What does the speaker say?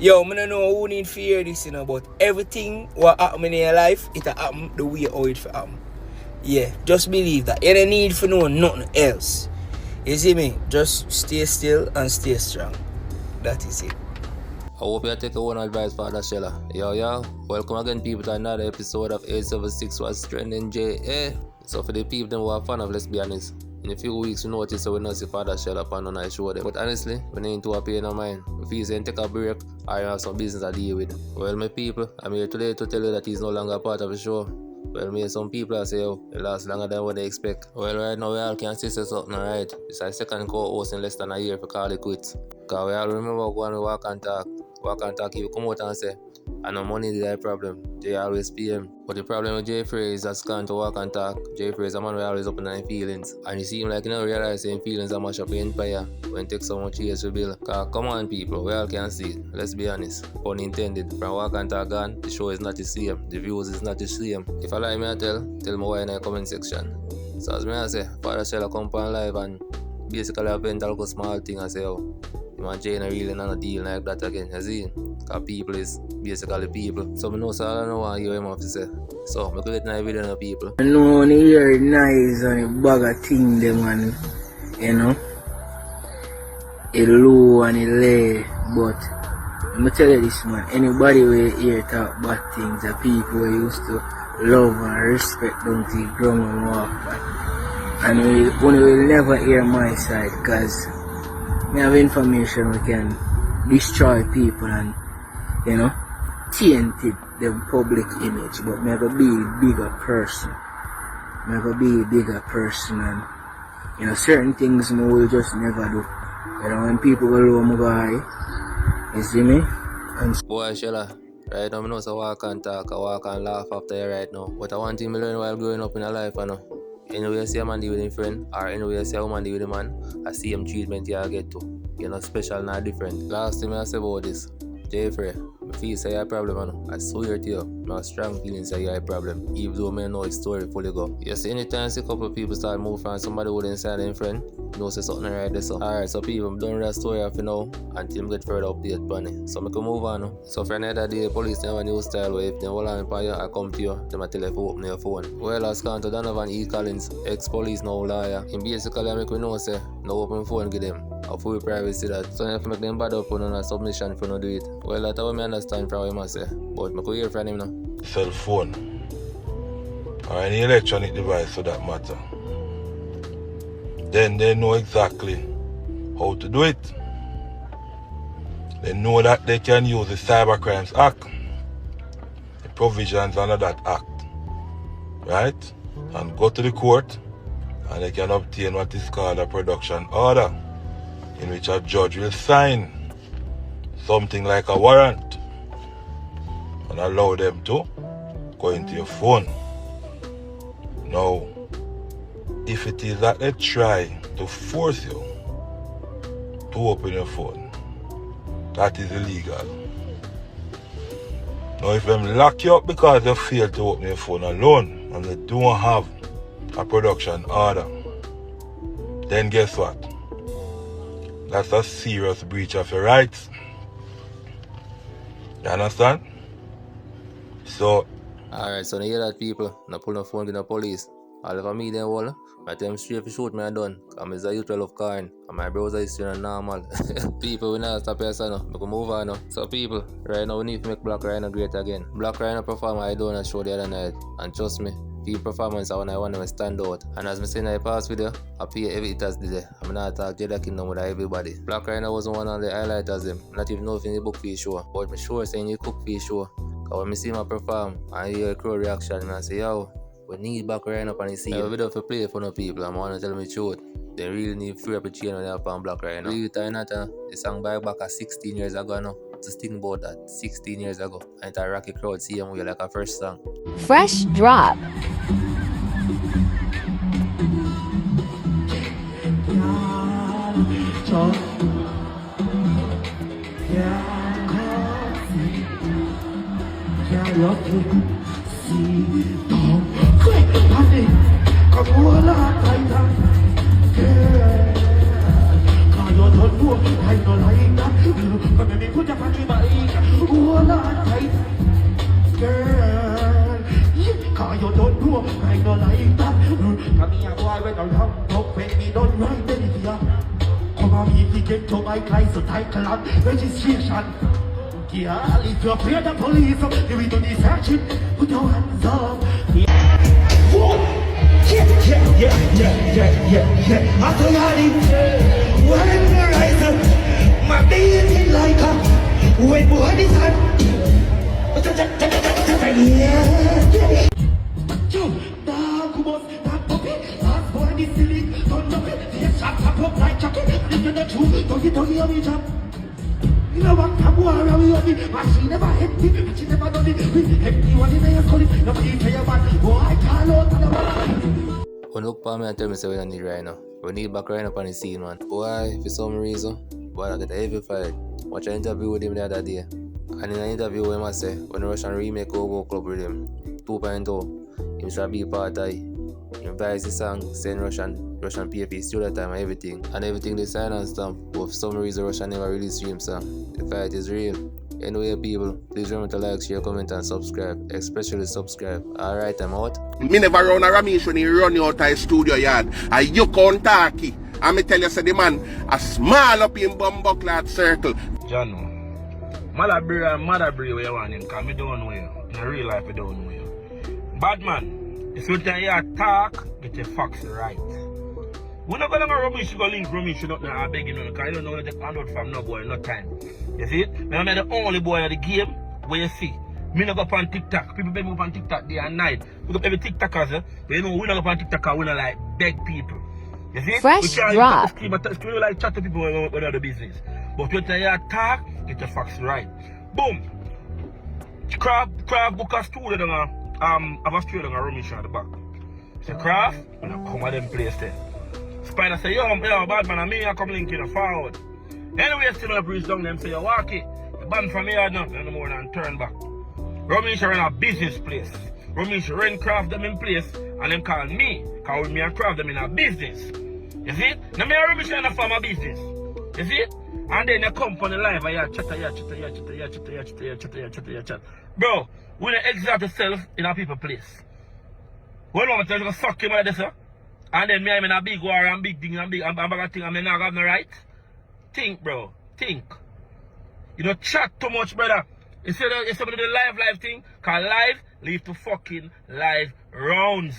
Yo, I don't know who need fear this, but everything what happen in your life, it happen the way how it happen. Yeah, just believe that. You don't need to know nothing else. You see me? Just stay still and stay strong. That is it. I hope you take your own advice, Fada Shella. Yo, welcome again, people, to another episode of 876 What's Trending Jaii. So for the people that who are fan of, let's be honest, in a few weeks you notice that we not see Fada Shella upon on I show them. But honestly, we ain't too happy in our mind. If he's saying take a break or you have some business to deal with. Well, my people, I'm here today to tell you that he's no longer part of the show. Well, me some people say, oh, it lasts longer than what they expect. Well, right now we all can see something, alright? It's our second co-host in less than a year for call it quits. Because we all remember when we walk and talk, you come out and say, I know money is a problem. Jaii always pay him. But the problem with Jaii is that's gone to walk and talk. Jaii is a man who always open his feelings. And you see him like you don't realize his feelings are much up in empire when it takes so much years to build. Cause come on people, we all can see it. Let's be honest. Pun intended. From walk and talk gone, the show is not the same. The views is not the same. If I like me, I tell me why in the comment section. So as me I say, Fada Shella come on live and basically I vent a small thing and say, oh, Jaii not really not a deal like that again, you see? Because people is basically people. So I know so I don't know what you have to say. So I could get in a video now, people. I know when you hear nice and a bag of thing them and it low and it lay, but I'm tell you this, man, anybody will hear talk bad things, the people who used to love and respect them to the ground and walk back. And we will never hear my side, because we have information we can destroy people and tainted the public image, but me go be a bigger person. And certain things me will just never do. When people go low, me go high. You see me? Boy, Shella, right now I know so walk and talk, I walk and laugh after you right now. But one thing I learned while growing up in a life, anyway you see a man deal with his friend, or anyway you see a woman deal with a man, I see him treatment you get to. Special, not different. Last thing I say about this, Jaii, I feel say you have a problem, I swear to you, I have strong feelings say you have a problem, even though I know its story fully go. You see, anytime a couple of people start moving from somebody who didn't say their friend, you know say something right there. So alright, so people, I'm done with that story for now until I get further update on it. So I can move on now. So for another day, police have a new style where if they hold on for you, I come to you, they might tell you to open your phone. Well, as gone to Donovan E. Collins, ex-police now lawyer, and basically I make we know say, no open phone give them. Or full privacy that. So if I make them bad up on a submission for no do it. Well, that's how I understand from what I say. But I could hear from him now. Cell phone or any electronic device for that matter. Then they know exactly how to do it. They know that they can use the Cybercrimes Act, the provisions under that act, right? And go to the court and they can obtain what is called a production order, in which a judge will sign something like a warrant and allow them to go into your phone. Now, if it is that they try to force you to open your phone, that is illegal. Now, if them lock you up because you failed to open your phone alone and they don't have a production order, then guess what? That's a serious breach of your rights. You understand? So, alright, so you hear that, people? Now pull no phone to the police. All of a media wall, I tell them straight for shoot me I done. I'm a youth of corn and my browser is still normal. People, we not stop here, so now. We can move on now. So people, right now we need to make Blak Ryno great again. Blak Ryno perform I done a show the other night. And trust me, the performance I want to stand out. And as I say in the past video, I pay every hitters today. I'm not talk Jaii Kingdom with everybody. Blak Ryno wasn't one of the highlighters them. Not even know if you book for your show. But I'm sure saying you cook for your show. Cause when I see my perform and hear a crowd reaction, I say, yo, we need Blak Ryno up on the scene. I have a video for play for no people. I'm want to tell me the truth. They really need free up a chain when they have on Blak Ryno. Believe it or not, the song back 16 years ago now. Just think about that, 16 years ago. And a rocky crowd see him with like a first song. Fresh drop. war when I ramp up when me don't ride the video. Come on, if you get to my license, title and registration. Yeah, if you fear the police, you will do the searching. Put your hands up. Yeah. After Yadi, when the rise up, my baby like a when boy is hot. Yeah. Now, come on, that puppy, last boy is silly. Don't know it, yes, shut up like Chucky. Into the truth, don't you me jump? You know what, I'm worried about me, but she never hit me, she never done it. We hit me one in the call it, nobody say a man. Oh, I can't out of the man. When look for me and tell me say we don't need Ryno. We need Blak Ryno on the scene, man. Why? For some reason, boy, I get a heavy fight. Watch an interview with him the other day. And in an interview with him, I say, when the Russian remake Go Club with him, 2.0, he should be part of it. He buys the song, send Russian PFP studio time and everything. And everything they sign and stuff. But for some reason, Russia never released him song. The fight is real. Anyway, people, please remember to like, share, comment, and subscribe. Especially subscribe. Alright, I'm out. Me never run a Ramesh when he run you out of his studio yard. And you can't talk. And me tell you, say the man, a small up in Bumbucklat circle. John, mother brie where you want him, because I don't know you. In real life, I don't know you. Bad man, it's when you talk, get your facts right. We're not going to rubbish, you go link rubbish, you don't know, I beg you, because I don't know the handout from no boy, no time. You see it? I'm the only boy in the game where you see. Me not go up on TikTok. People beg me up on TikTok day and night. We go up every TikTokers, but you know, we not go up on TikTok because we not like beg people. You see? Fresh drop. We don't like chat to people when they the business. But when you talk, get your facts right. Boom! Craft book a studio down have a studio down a Romish at the back. So Craft, when I come at them place there. Spider say, yo, bad man, and me I come linking forward. Anyway, still not reach down them, say you walk it. The band from here no more than turn back. Romish run a business place. Romish rent Craft them in place and them call me. Cause me and Craft them in a business. You see it? Now me and Romish run a farm a business. You see it? And then you come on the live and you chat. Bro, we don't exalt yourself in a people place. When I'm going to suck him like this, and then me I'm in a big war and big thing and big and bag thing and me not have no right. Think, bro. Think. You don't chat too much, brother. You see the live thing? Cause live lead to fucking live rounds.